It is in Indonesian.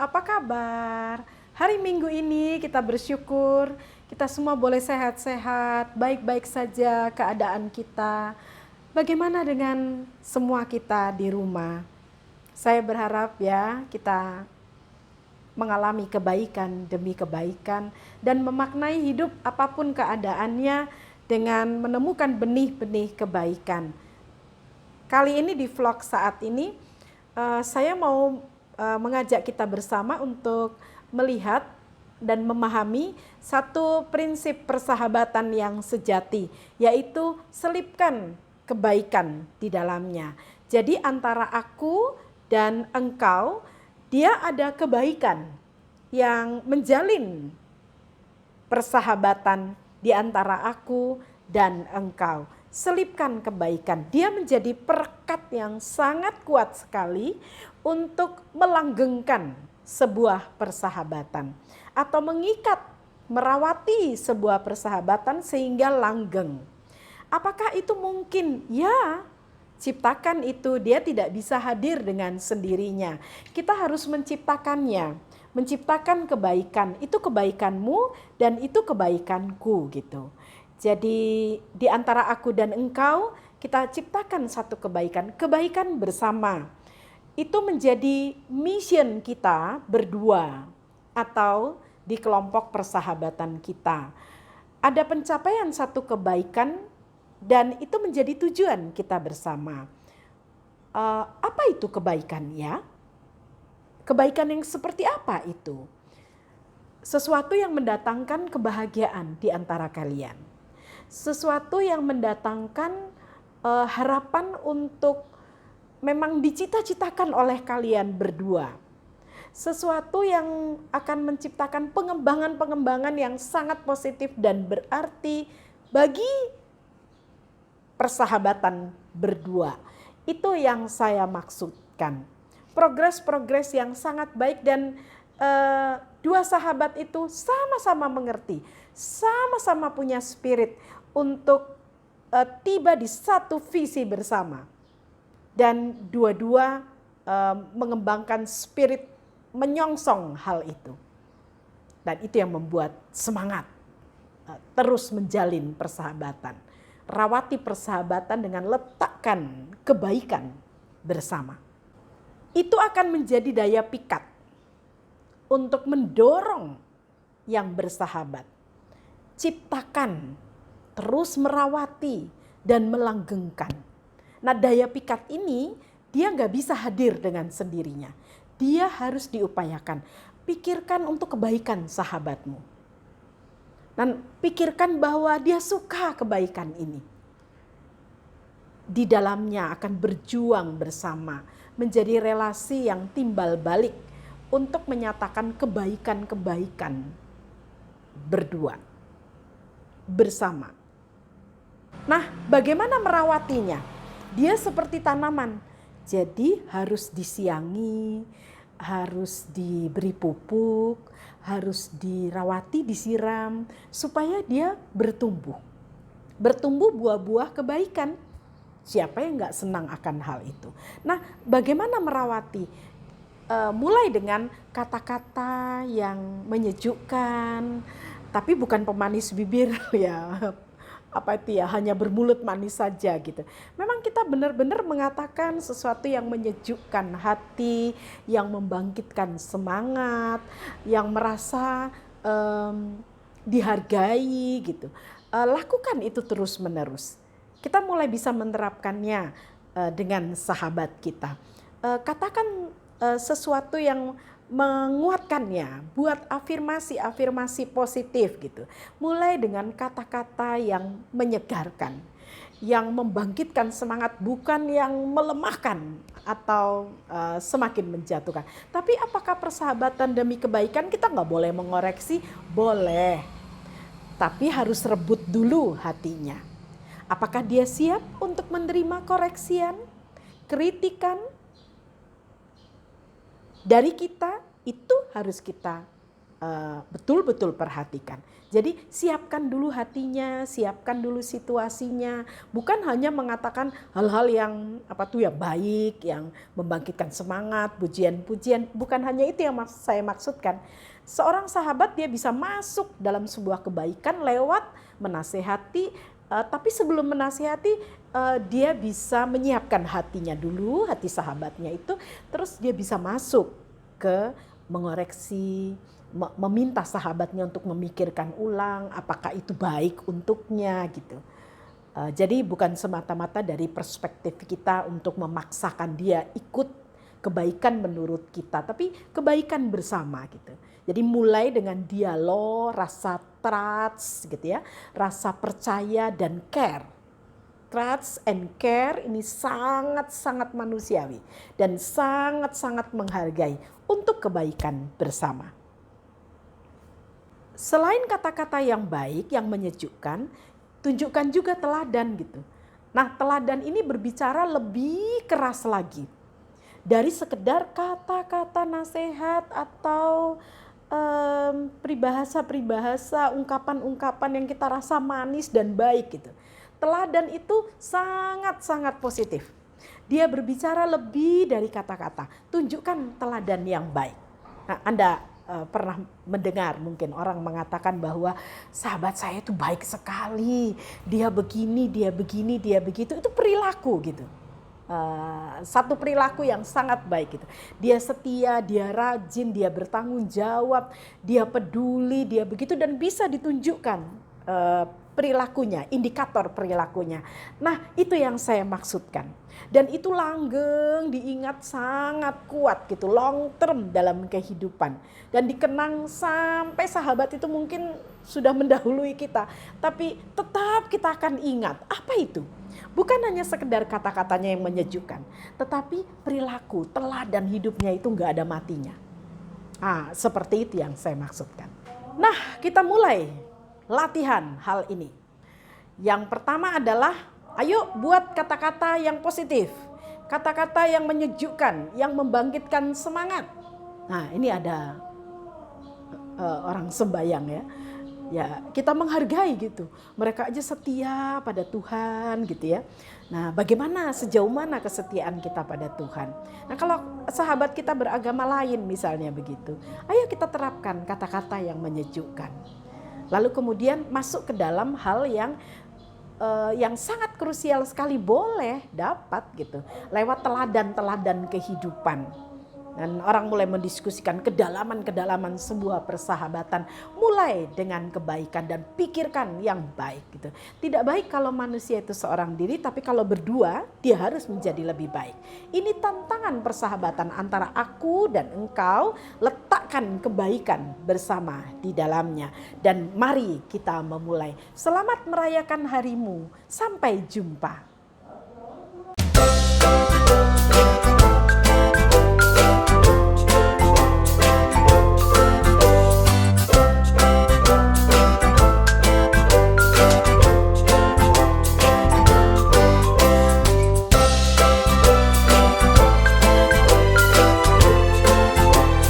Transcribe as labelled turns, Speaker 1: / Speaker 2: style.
Speaker 1: apa kabar? Hari Minggu ini kita bersyukur, kita semua boleh sehat-sehat, baik-baik saja keadaan kita. Bagaimana dengan semua kita di rumah? Saya berharap ya kita mengalami kebaikan demi kebaikan dan memaknai hidup apapun keadaannya dengan menemukan benih-benih kebaikan. Kali ini di vlog saat ini saya mau mengajak kita bersama untuk melihat dan memahami satu prinsip persahabatan yang sejati, yaitu selipkan kebaikan di dalamnya. Jadi antara aku dan engkau, dia ada kebaikan yang menjalin persahabatan di antara aku dan engkau. Selipkan kebaikan, dia menjadi perekat yang sangat kuat sekali untuk melanggengkan sebuah persahabatan atau mengikat, merawati sebuah persahabatan sehingga langgeng. Apakah itu mungkin? Ya, ciptakan itu, dia tidak bisa hadir dengan sendirinya. Kita harus menciptakannya, menciptakan kebaikan. Itu kebaikanmu dan itu kebaikanku gitu. Jadi di antara aku dan engkau kita ciptakan satu kebaikan, kebaikan bersama. Itu menjadi mission kita berdua atau di kelompok persahabatan kita. Ada pencapaian satu kebaikan dan itu menjadi tujuan kita bersama. Apa itu kebaikan ya? Kebaikan yang seperti apa itu? Sesuatu yang mendatangkan kebahagiaan di antara kalian. Sesuatu yang mendatangkan harapan untuk memang dicita-citakan oleh kalian berdua. Sesuatu yang akan menciptakan pengembangan-pengembangan yang sangat positif dan berarti bagi persahabatan berdua. Itu yang saya maksudkan. Progres-progres yang sangat baik dan dua sahabat itu sama-sama mengerti, sama-sama punya spirit untuk tiba di satu visi bersama. Dan dua-dua mengembangkan spirit menyongsong hal itu. Dan itu yang membuat semangat terus menjalin persahabatan. Rawati persahabatan dengan letakkan kebaikan bersama. Itu akan menjadi daya pikat untuk mendorong yang bersahabat. Ciptakan, terus merawati dan melanggengkan. Nah, daya pikat ini dia nggak bisa hadir dengan sendirinya. Dia harus diupayakan. Pikirkan untuk kebaikan sahabatmu. Dan pikirkan bahwa dia suka kebaikan ini. Di dalamnya akan berjuang bersama. Menjadi relasi yang timbal balik untuk menyatakan kebaikan-kebaikan berdua. Bersama. Nah, bagaimana merawatinya? Dia seperti tanaman, jadi harus disiangi, harus diberi pupuk, harus dirawati, disiram, supaya dia bertumbuh. Bertumbuh buah-buah kebaikan. Siapa yang gak senang akan hal itu? Nah, bagaimana merawati? Mulai dengan kata-kata yang menyejukkan, tapi bukan pemanis bibir ya. Apa itu ya, hanya bermulut manis saja gitu. Memang kita benar-benar mengatakan sesuatu yang menyejukkan hati, yang membangkitkan semangat, yang merasa dihargai gitu. Lakukan itu terus-menerus. Kita mulai bisa menerapkannya dengan sahabat kita. Katakan sesuatu yang menguatkannya, buat afirmasi-afirmasi positif gitu. Mulai dengan kata-kata yang menyegarkan, yang membangkitkan semangat, bukan yang melemahkan atau semakin menjatuhkan. Tapi apakah persahabatan demi kebaikan kita nggak boleh mengoreksi? Boleh, tapi harus rebut dulu hatinya. Apakah dia siap untuk menerima koreksian, kritikan dari kita? Itu harus kita betul-betul perhatikan. Jadi siapkan dulu hatinya, siapkan dulu situasinya. Bukan hanya mengatakan hal-hal yang yang baik, yang membangkitkan semangat, pujian-pujian. Bukan hanya itu yang saya maksudkan. Seorang sahabat dia bisa masuk dalam sebuah kebaikan lewat menasehati. Tapi sebelum menasehati, dia bisa menyiapkan hatinya dulu, hati sahabatnya itu. Terus dia bisa masuk ke mengoreksi, meminta sahabatnya untuk memikirkan ulang apakah itu baik untuknya gitu. Jadi bukan semata-mata dari perspektif kita untuk memaksakan dia ikut kebaikan menurut kita, tapi kebaikan bersama gitu. Jadi mulai dengan dialog, rasa trust gitu ya, rasa percaya dan care. Trust and care ini sangat-sangat manusiawi dan sangat-sangat menghargai untuk kebaikan bersama. Selain kata-kata yang baik, yang menyejukkan, tunjukkan juga teladan gitu. Nah, teladan ini berbicara lebih keras lagi. Dari sekedar kata-kata nasihat atau peribahasa-peribahasa, ungkapan-ungkapan yang kita rasa manis dan baik gitu. Teladan itu sangat-sangat positif. Dia berbicara lebih dari kata-kata. Tunjukkan teladan yang baik. Nah, Anda pernah mendengar mungkin orang mengatakan bahwa sahabat saya itu baik sekali, dia begini, dia begini, dia begitu. Itu perilaku gitu. Satu perilaku yang sangat baik gitu. Dia setia, dia rajin, dia bertanggung jawab, dia peduli, dia begitu, dan bisa ditunjukkan perilakunya, indikator perilakunya. Nah, itu yang saya maksudkan. Dan itu langgeng, diingat sangat kuat gitu, long term dalam kehidupan. Dan dikenang sampai sahabat itu mungkin sudah mendahului kita. Tapi tetap kita akan ingat, apa itu? Bukan hanya sekedar kata-katanya yang menyejukkan, tetapi perilaku, teladan hidupnya itu nggak ada matinya. Seperti itu yang saya maksudkan. Nah, kita mulai latihan hal ini. Yang pertama adalah ayo buat kata-kata yang positif, kata-kata yang menyejukkan, yang membangkitkan semangat. Nah, ini ada orang sembayang ya. Ya, kita menghargai gitu. Mereka aja setia pada Tuhan gitu ya. Nah, bagaimana, sejauh mana kesetiaan kita pada Tuhan? Nah, kalau sahabat kita beragama lain misalnya begitu, ayo kita terapkan kata-kata yang menyejukkan. Lalu kemudian masuk ke dalam hal yang sangat krusial sekali, boleh dapat gitu lewat teladan-teladan kehidupan. Dan orang mulai mendiskusikan kedalaman-kedalaman sebuah persahabatan, mulai dengan kebaikan dan pikirkan yang baik gitu. Tidak baik kalau manusia itu seorang diri, tapi kalau berdua dia harus menjadi lebih baik. Ini tantangan persahabatan antara aku dan engkau, letakkan kebaikan bersama di dalamnya. Dan mari kita memulai. Selamat merayakan harimu, sampai jumpa.